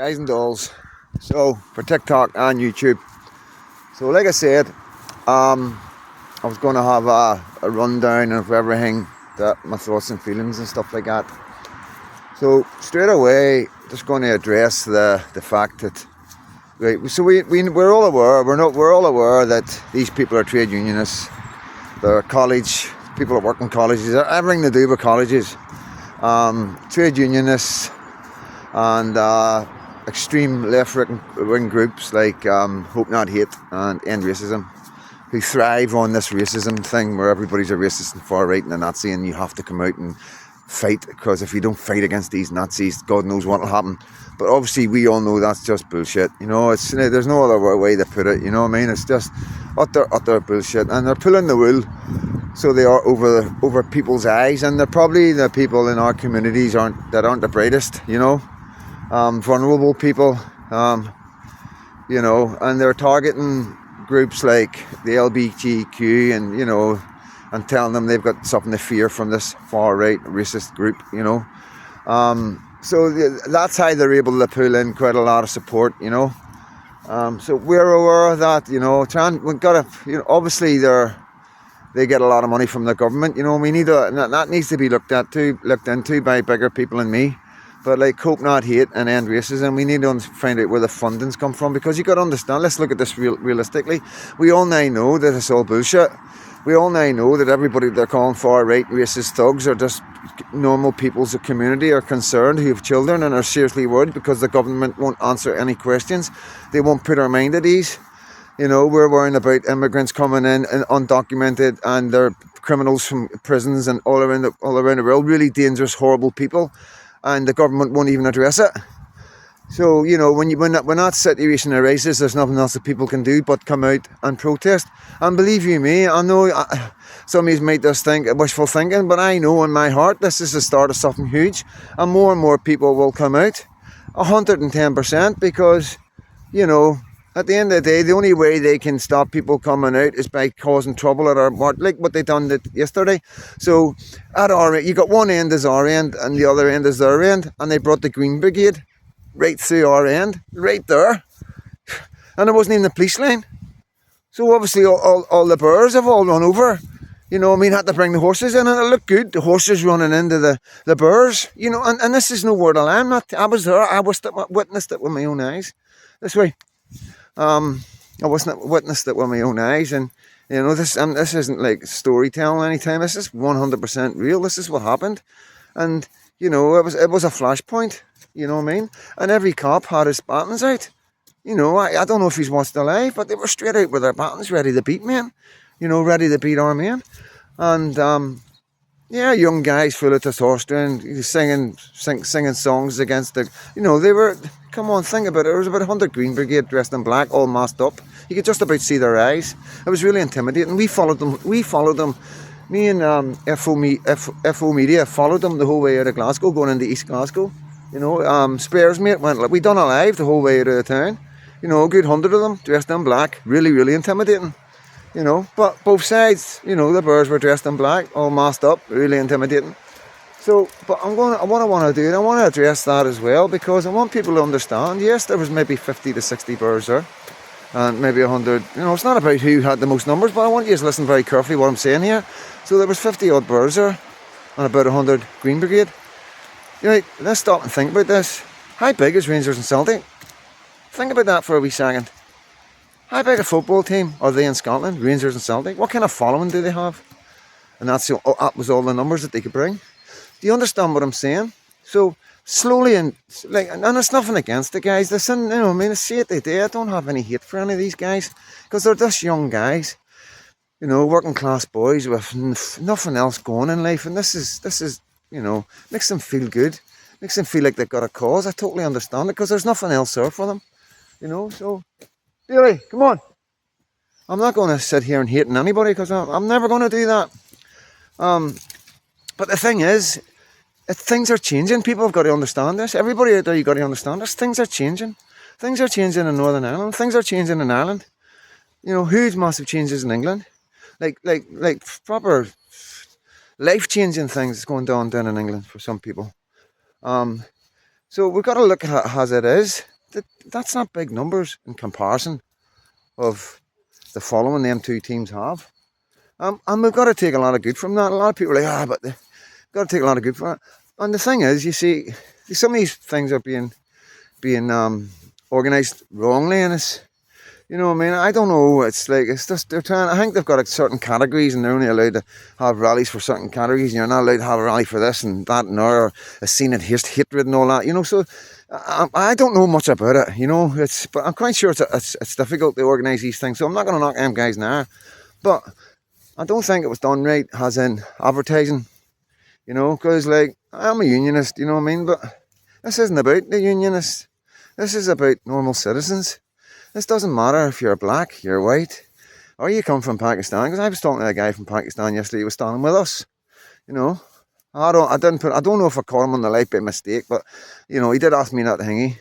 Guys and dolls. So for TikTok and YouTube. So like I said, I was going to have a rundown of everything, that my thoughts and feelings and stuff like that. So straight away, just going to address the fact that we're all aware. We're all aware that these people are trade unionists. They're college people that work in colleges. They're everything to do with colleges. Trade unionists and extreme left-wing groups like Hope Not Hate and End Racism, who thrive on this racism thing where everybody's a racist and far right and a Nazi, and you have to come out and fight, because if you don't fight against these Nazis, God knows what will happen. But obviously we all know that's just bullshit. There's no other way to put it. You know what I mean? It's just utter bullshit, and they're pulling the wool. So they are over people's eyes, and they're probably the people in our communities aren't the brightest. Vulnerable people. And they're targeting groups like the LGBTQ, and telling them they've got something to fear from this far right racist group. That's how they're able to pull in quite a lot of support. So we're aware of that. We've got to. Obviously they get a lot of money from the government. That needs to be looked into by bigger people than me. But like Hope Not Hate and End Racism, we need to find out where the funding's come from, because you got to understand. Let's look at this realistically. We all now know that it's all bullshit. We all now know that everybody they're calling far right racist thugs are just normal people's community, are concerned, who have children and are seriously worried because the government won't answer any questions. They won't put our mind at ease. We're worrying about immigrants coming in and undocumented, and they're criminals from prisons and all around the world, really dangerous, horrible people, and the government won't even address it. So, when that situation arises, there's nothing else that people can do but come out and protest. And believe you me, I know some of you might just think wishful thinking, but I know in my heart this is the start of something huge, and more people will come out, 110%, because, at the end of the day, the only way they can stop people coming out is by causing trouble at our mark, like what they done yesterday. So at our end, you got one end is our end and the other end is their end, and they brought the Green Brigade right through our end, right there, and it wasn't even the police line. So obviously all the birds have all run over. Had to bring the horses in, and it looked good. The horses running into the birds, and this is no word of lie. I was there. I witnessed it with my own eyes. This way. I wasn't witnessed it with my own eyes, and this isn't like storytelling anytime. This is 100% real. This is what happened, and it was a flashpoint. You know what I mean? And every cop had his batons out. I don't know if he's watched the live, but they were straight out with their batons, ready to beat men. Ready to beat our men, and young guys full of testosterone, singing songs against the. They were. Come on, think about it. There was about 100 Green Brigade dressed in black, all masked up. You could just about see their eyes. It was really intimidating. We followed them. Me and FO Media followed them the whole way out of Glasgow, going into East Glasgow. Spares mate we done a live the whole way out of the town. A good 100 of them dressed in black. Really, really intimidating. But both sides, the birds were dressed in black, all masked up, really intimidating. So, but I want to address that as well, because I want people to understand, yes, there was maybe 50 to 60 birds there, and maybe 100, it's not about who had the most numbers, but I want you to listen very carefully what I'm saying here. So there was 50 odd birds there, and about 100 Green Brigade. Let's stop and think about this. How big is Rangers and Celtic? Think about that for a wee second. How big a football team are they in Scotland, Rangers and Celtic? What kind of following do they have? And that was all the numbers that they could bring. Do you understand what I'm saying? So slowly and it's nothing against the guys. Listen, I see it today. I don't have any hate for any of these guys, because they're just young guys, working class boys with nothing else going in life, and this is makes them feel good, makes them feel like they've got a cause. I totally understand it, because there's nothing else there for them, So really, come on. I'm not going to sit here and hate on anybody, because I'm never going to do that. But the thing is, things are changing. People have got to understand this. Everybody out there, you've got to understand this. Things are changing. Things are changing in Northern Ireland. Things are changing in Ireland. Huge, massive changes in England. Like proper life-changing things going down in England for some people. So we've got to look at it as it is. that's not big numbers in comparison of the following them two teams have. And we've got to take a lot of good from that. A lot of people are like, but they've got to take a lot of good from it. And the thing is, you see, some of these things are being organised wrongly, and it's, you know what I mean? I don't know. It's like, it's just, they're trying, I think they've got certain categories and they're only allowed to have rallies for certain categories, and you're not allowed to have a rally for this and that and there, or a scene of hatred and all that, you know. So I don't know much about it, you know. But I'm quite sure it's difficult to organise these things. So I'm not going to knock them guys now. But I don't think it was done right, as in advertising, you know, because, like, I'm a unionist, you know what I mean? But this isn't about the unionists. This is about normal citizens. This doesn't matter if you're black, you're white, or you come from Pakistan. Because I was talking to a guy from Pakistan yesterday. He was standing with us. You know, I don't know if I caught him on the light by mistake, but you know, he did ask me not to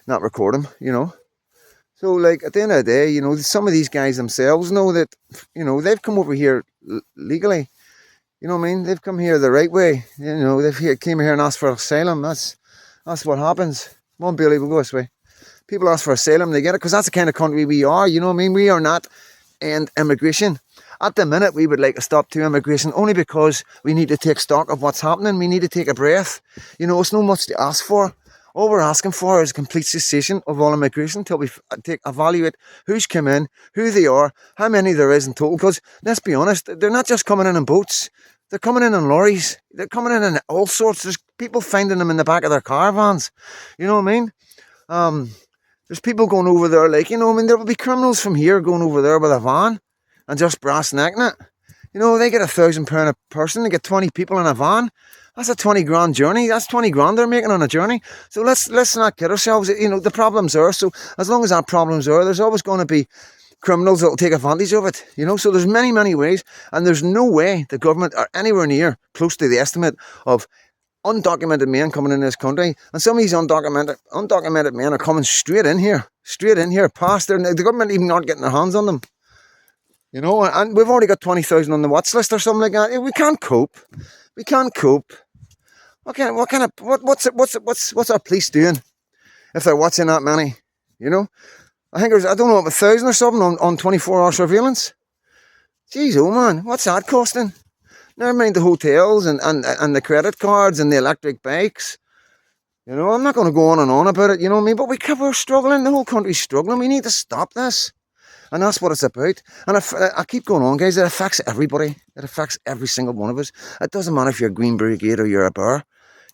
not record him. You know, so, like, at the end of the day, you know, some of these guys themselves know that, you know, they've come over here legally. You know what I mean? They've come here the right way. You know, came here and asked for asylum. That's what happens. Come on, Billy, we'll go this way. People ask for asylum, they get it, because that's the kind of country we are, you know what I mean? We are not end immigration. At the minute, we would like to stop to immigration, only because we need to take stock of what's happening. We need to take a breath. You know, it's not much to ask for. All we're asking for is complete cessation of all immigration until we evaluate who's come in, who they are, how many there is in total. Because, let's be honest, they're not just coming in boats. They're coming in lorries. They're coming in all sorts. There's people finding them in the back of their caravans. You know what I mean? There's people going over there, like, you know, I mean, there will be criminals from here going over there with a van and just brass necking it. You know, they get £1,000 a person, they get 20 people in a van. That's a 20 grand journey. That's 20 grand they're making on a journey. So let's not kid ourselves. You know, the problems are, so as long as that problems are, there's always going to be criminals that will take advantage of it. You know, so there's many, many ways, and there's no way the government are anywhere near close to the estimate of undocumented men coming in this country, and some of these undocumented men are coming straight in here, past there. The government even aren't getting their hands on them, you know. And we've already got 20,000 on the watch list or something like that. We can't cope. What's our police doing if they're watching that many? You know, I think there's, I don't know, 1,000 or something on 24-hour surveillance. Jeez, oh man, what's that costing? Never mind the hotels and the credit cards and the electric bikes. You know, I'm not going to go on and on about it, you know what I mean? But we're struggling. The whole country's struggling. We need to stop this. And that's what it's about. And I keep going on, guys. It affects everybody. It affects every single one of us. It doesn't matter if you're a Green Brigade or you're a Bear,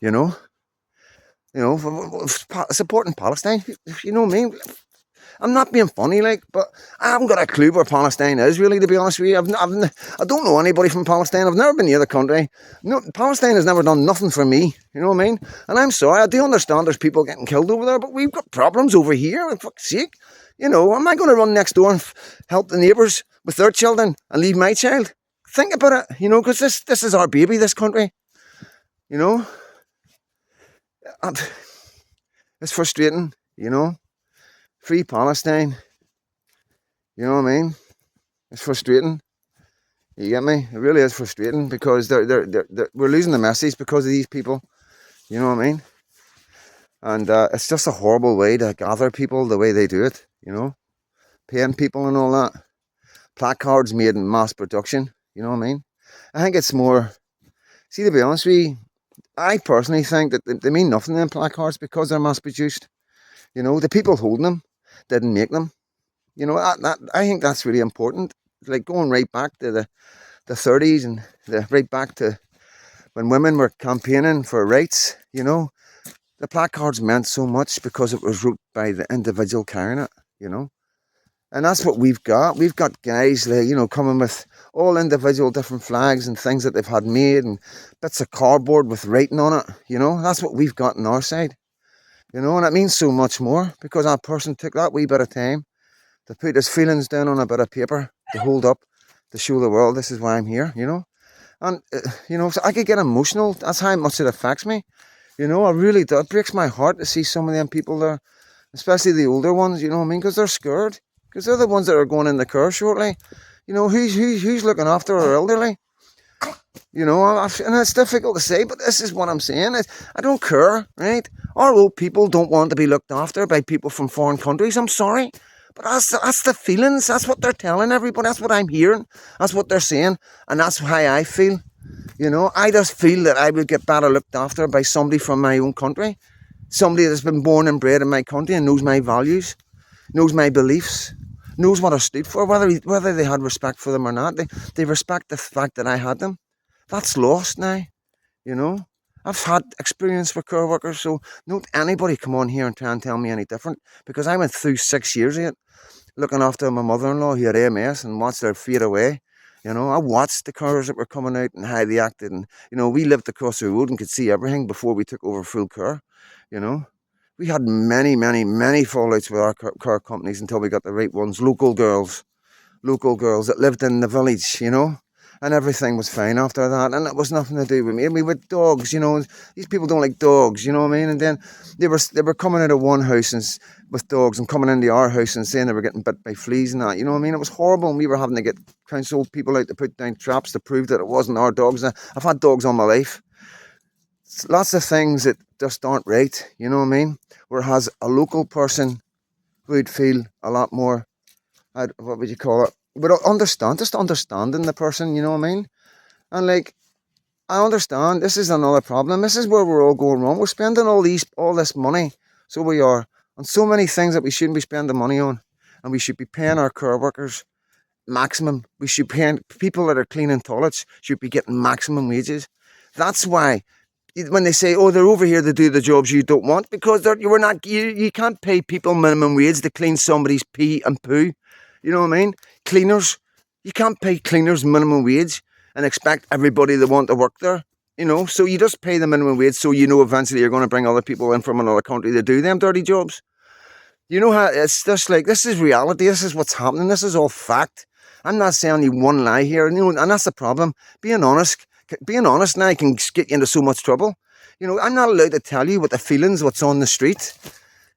you know. You know, supporting Palestine, you know what I mean? I'm not being funny, like, but I haven't got a clue where Palestine is, really, to be honest with you. I don't know anybody from Palestine. I've never been near the country. No, Palestine has never done nothing for me, you know what I mean? And I'm sorry, I do understand there's people getting killed over there, but we've got problems over here, for fuck's sake. You know, am I going to run next door and help the neighbours with their children and leave my child? Think about it, you know, because this is our baby, this country, you know? It's frustrating, you know? Free Palestine, you know what I mean? It's frustrating. You get me? It really is frustrating, because we're losing the message because of these people. You know what I mean? And it's just a horrible way to gather people, the way they do it. You know, paying people and all that. Placards made in mass production. You know what I mean? I think it's more. See, to be honest with you, I personally think that they mean nothing, them placards, because they're mass produced. You know, the people holding them didn't make them. You know, I think that's really important. Like going right back to the 30s and right back to when women were campaigning for rights, you know, the placards meant so much because it was wrote by the individual carrying it, you know. And that's what we've got. We've got guys, like, you know, coming with all individual different flags and things that they've had made and bits of cardboard with writing on it, you know. That's what we've got on our side. You know, and it means so much more, because that person took that wee bit of time to put his feelings down on a bit of paper to hold up, to show the world this is why I'm here, you know. And, you know, so I could get emotional. That's how much it affects me. You know, I really do. It breaks my heart to see some of them people there, especially the older ones, you know what I mean, because they're scared. Because they're the ones that are going in the car shortly. You know, who's looking after our elderly? You know, and it's difficult to say, but this is what I'm saying. I don't care, right? Our old people don't want to be looked after by people from foreign countries. I'm sorry. But that's the feelings. That's what they're telling everybody. That's what I'm hearing. That's what they're saying. And that's how I feel. You know, I just feel that I would get better looked after by somebody from my own country. Somebody that's been born and bred in my country and knows my values, knows my beliefs, knows what I stood for, whether they had respect for them or not. They respect the fact that I had them. That's lost now, you know. I've had experience with care workers, so don't anybody come on here and try and tell me any different, because I went through 6 years of it, looking after my mother-in-law who had MS and watched her fade away. You know, I watched the cars that were coming out and how they acted, and you know, we lived across the road and could see everything before we took over full care. You know, we had many, many, many fallouts with our car companies until we got the right ones. Local girls that lived in the village, you know, and everything was fine after that, and it was nothing to do with me. I mean, with dogs, you know, these people don't like dogs, you know what I mean? And then they were coming out of one house and with dogs and coming into our house and saying they were getting bit by fleas and that, you know what I mean? It was horrible, and we were having to get council people out to put down traps to prove that it wasn't our dogs. I've had dogs all my life. Lots of things that just aren't right, you know what I mean? Whereas a local person would feel a lot more, what would you call it? But just understanding the person, you know what I mean? And like, I understand this is another problem. This is where we're all going wrong. We're spending all this money, so we are, on so many things that we shouldn't be spending money on, and we should be paying our care workers maximum. We should be paying people that are cleaning toilets should be getting maximum wages. That's why when they say, "Oh, they're over here to do the jobs you don't want," because you can't pay people minimum wage to clean somebody's pee and poo. You know what I mean? Cleaners, you can't pay cleaners minimum wage and expect everybody to want to work there. You know, so you just pay the minimum wage, so you know eventually you're going to bring other people in from another country to do them dirty jobs. You know how it's just like, this is reality. This is what's happening. This is all fact. I'm not saying you one lie here, you know, and that's the problem. Being honest now can get you into so much trouble. You know, I'm not allowed to tell you what the feelings, what's on the street.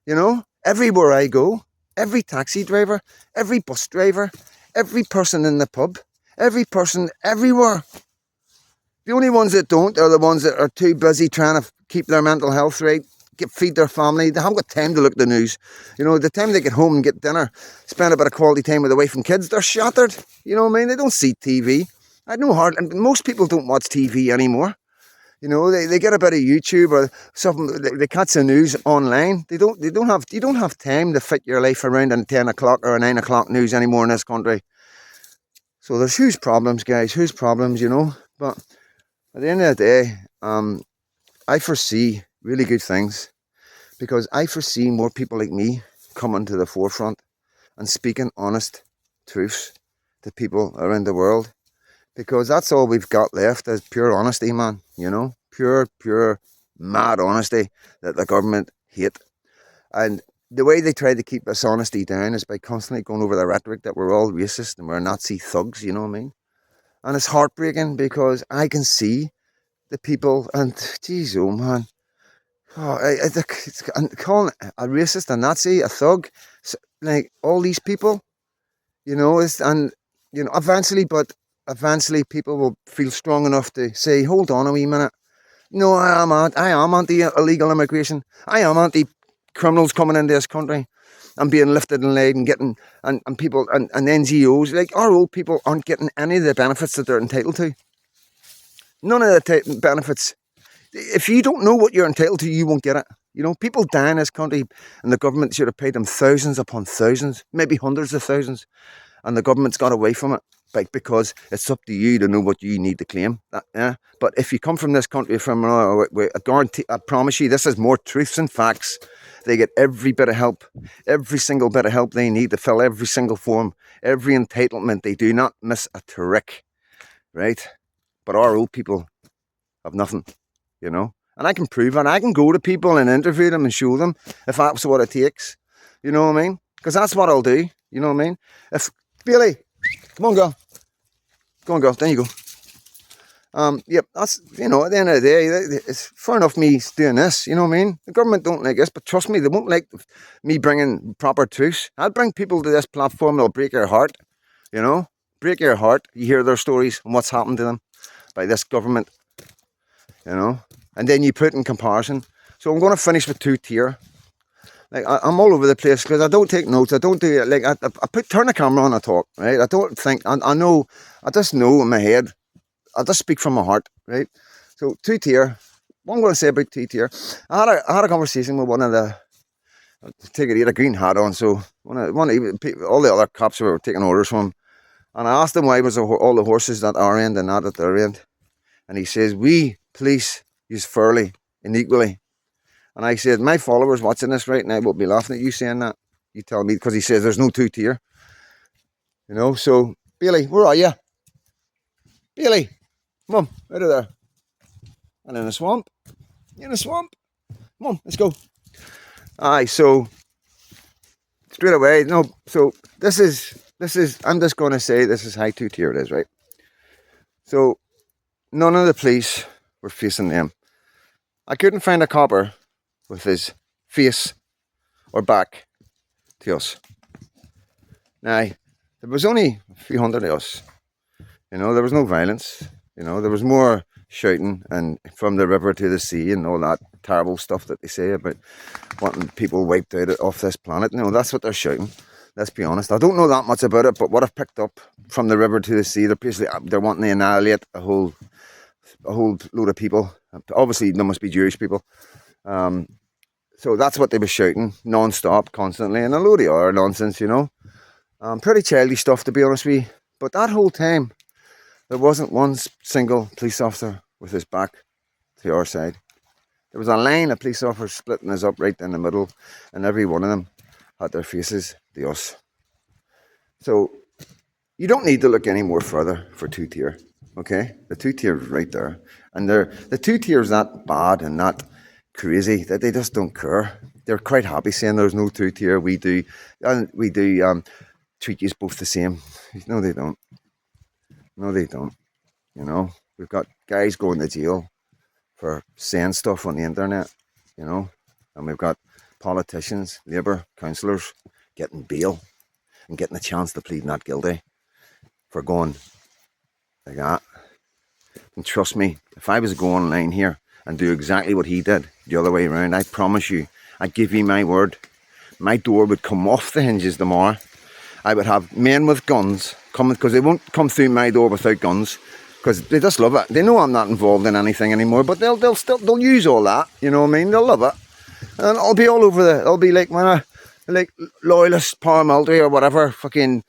You know, everywhere I go, every taxi driver, every bus driver, every person in the pub, every person everywhere. The only ones that don't are the ones that are too busy trying to keep their mental health right, feed their family. They haven't got time to look at the news. You know, the time they get home and get dinner, spend a bit of quality time with the wife and kids, they're shattered. You know what I mean? They don't see TV. I know hard, and most people don't watch TV anymore. You know, they get a bit of YouTube or something. They catch the news online. You don't have time to fit your life around a 10 o'clock or a 9 o'clock news anymore in this country. So there's huge problems, guys. Huge problems, you know. But at the end of the day, I foresee really good things, because I foresee more people like me coming to the forefront and speaking honest truths to people around the world, because that's all we've got left is pure honesty, man. You know, pure mad honesty that the government hate. And the way they try to keep this honesty down is by constantly going over the rhetoric that we're all racist and we're Nazi thugs, you know what I mean? And it's heartbreaking, because I can see the people, and geez, oh man, calling a racist, a Nazi, a thug, like all these people, you know, eventually people will feel strong enough to say, hold on a wee minute. No, I am anti illegal immigration. I am anti criminals coming into this country and being lifted and laid and getting, and people and NGOs, like our old people aren't getting any of the benefits that they're entitled to. None of the benefits. If you don't know what you're entitled to, you won't get it. You know, people die in this country, and the government should have paid them thousands upon thousands, maybe hundreds of thousands, and the government's got away from it, like, because it's up to you to know what you need to claim. Yeah. But if you come from this country from, I promise you, this is more truths and facts. They get every bit of help, every single bit of help they need to fill every single form, every entitlement. They do not miss a trick, right? But our old people have nothing. You know, and I can prove it. I can go to people and interview them and show them if that's what it takes. You know what I mean? Because that's what I'll do. You know what I mean? If Bailey, come on, girl, go on, girl. There you go. Yep. That's, you know, at the end of the day, it's fair enough me doing this. You know what I mean? The government don't like this, but trust me, they won't like me bringing proper truth. I'll bring people to this platform that'll break your heart. You know, break your heart. You hear their stories and what's happened to them. by this government, you know. And then you put in comparison. So I'm going to finish with two-tier. Like I'm all over the place because I don't take notes. I don't do it. Like turn the camera on and talk, right? I don't think. I know. I just know in my head. I just speak from my heart, right? So two-tier. What I'm going to say about two-tier. I had a conversation with one of the. Take it. He had a green hat on, so all the other cops were taking orders from him, and I asked him why was all the horses at our end and not at their end, and he says we police use fairly and equally. And I said, my followers watching this right now will be laughing at you saying that. You tell me, because he says there's no two-tier. You know, so, Bailey, where are you? Bailey, come on, out of there. And in the swamp. You in the swamp? Come on, let's go. Aye, so, straight away, no, so this is, I'm just going to say this is how two-tier it is, right? So, none of the police were facing them. I couldn't find a copper with his face or back to us. Now, there was only a few hundred of us. You know, there was no violence. You know, there was more shouting and from the river to the sea and all that terrible stuff that they say about wanting people wiped out off this planet. You know, that's what they're shouting. Let's be honest. I don't know that much about it, but what I've picked up from the river to the sea, they're wanting to annihilate a whole load of people. Obviously, there must be Jewish people. So that's what they were shouting non-stop, constantly, and a load of other nonsense, you know. Pretty childish stuff, to be honest with you. But that whole time, there wasn't one single police officer with his back to our side. There was a line of police officers splitting us up right in the middle, and every one of them had their faces to us. So you don't need to look any more further for two-tier, okay? The two-tier is right there. And the two-tier is not bad and not crazy, that they just don't care. They're quite happy saying there's no two-tier. We do treat you both the same. No, they don't. No, they don't. You know, we've got guys going to jail for saying stuff on the internet, you know, and we've got politicians, Labour councillors getting bail and getting a chance to plead not guilty for going like that. And trust me, if I was to go online here and do exactly what he did the other way around, I promise you, I give you my word, my door would come off the hinges tomorrow. I would have men with guns coming, because they won't come through my door without guns, because they just love it. They know I'm not involved in anything anymore, but they'll use all that, you know what I mean? They'll love it. And it'll be all over it'll be like like loyalist paramilitary or whatever, fucking,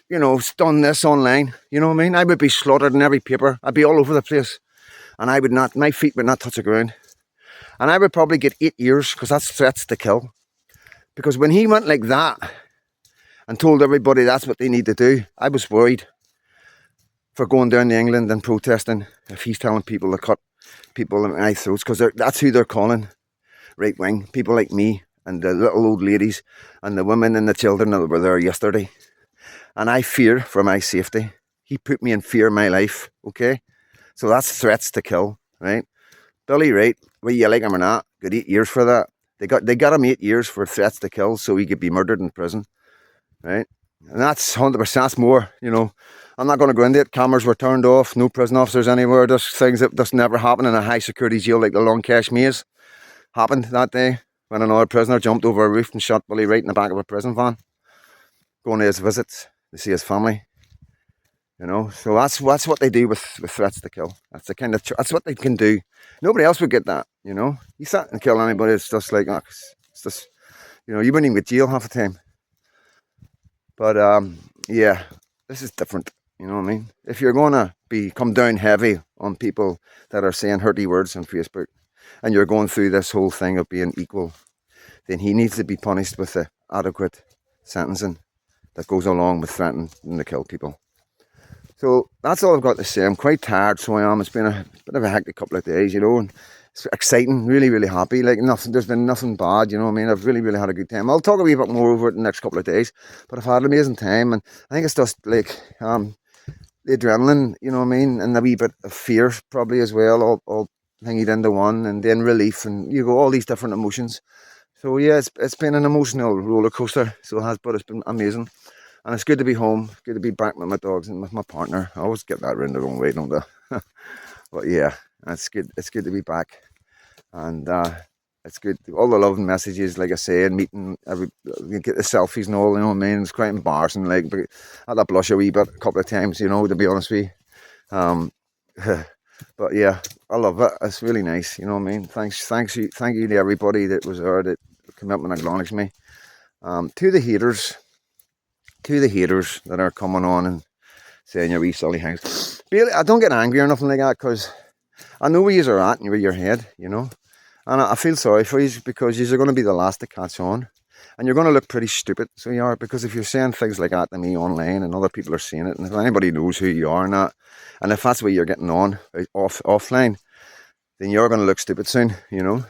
you know, done this online, you know what I mean? I would be slaughtered in every paper. I'd be all over the place. And my feet would not touch the ground. And I would probably get 8 years, because that's threats to kill. Because when he went like that and told everybody that's what they need to do, I was worried for going down to England and protesting if he's telling people to cut people in my throats, because that's who they're calling right wing. People like me and the little old ladies and the women and the children that were there yesterday. And I fear for my safety. He put me in fear of my life, okay? So that's threats to kill, right? Billy Wright, whether you like him or not, got 8 years for that. They got him 8 years for threats to kill, so he could be murdered in prison, right? And that's 100%, that's more, you know. I'm not going to go into it. Cameras were turned off, no prison officers anywhere. There's things that just never happen in a high security jail, like the Long Cash Maze happened that day when another prisoner jumped over a roof and shot Billy Wright in the back of a prison van, going to his visits to see his family. You know, so that's what they do with threats to kill. That's the kind of that's what they can do. Nobody else would get that. You know, you sat and kill anybody. It's just like, oh, it's just, you know, you wouldn't even get jail half the time. But yeah, this is different. You know what I mean? If you're gonna come down heavy on people that are saying hurty words on Facebook, and you're going through this whole thing of being equal, then he needs to be punished with the adequate sentencing that goes along with threatening to kill people. So that's all I've got to say. I'm quite tired, so I am. It's been a bit of a hectic couple of days, you know, and it's exciting, really, really happy. Like nothing, there's been nothing bad, you know what I mean? I've really, really had a good time. I'll talk a wee bit more over it in the next couple of days, but I've had an amazing time, and I think it's just like the adrenaline, you know what I mean, and a wee bit of fear probably as well, all hanging into one, and then relief, and you go all these different emotions. So yeah, it's been an emotional roller coaster, so it has, but it's been amazing. And it's good to be home. It's good to be back with my dogs and with my partner. I always get that round the wrong way, don't I? But yeah, it's good. It's good to be back, and it's good. All the love and messages, like I say, and meeting you get the selfies and all. You know what I mean? It's quite embarrassing. Like I had to blush a wee bit a couple of times. You know, to be honest with you. But yeah, I love it. It's really nice. You know what I mean? Thank you to everybody that was there that came up and acknowledged me. To the haters that are coming on and saying you're wee silly hangs. I don't get angry or nothing like that because I know where you're at and where your head, you know. And I feel sorry for you because you're going to be the last to catch on. And you're going to look pretty stupid, so you are, because if you're saying things like that to me online and other people are seeing it, and if anybody knows who you are and that, and if that's the way you're getting on offline, then you're going to look stupid soon, you know.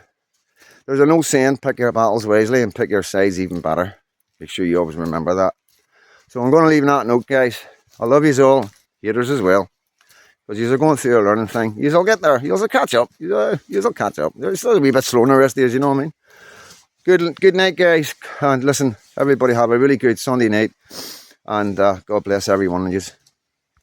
There's an old saying, pick your battles wisely and pick your sides even better. Make sure you always remember that. So I'm going to leave on that note, guys. I love yous all, haters as well, because yous are going through a learning thing. Yous will get there. Yous will catch up. Yous will catch up. They're still a wee bit slow in the rest days, you know what I mean? Good night, guys. And listen, everybody have a really good Sunday night. And God bless every one of yous.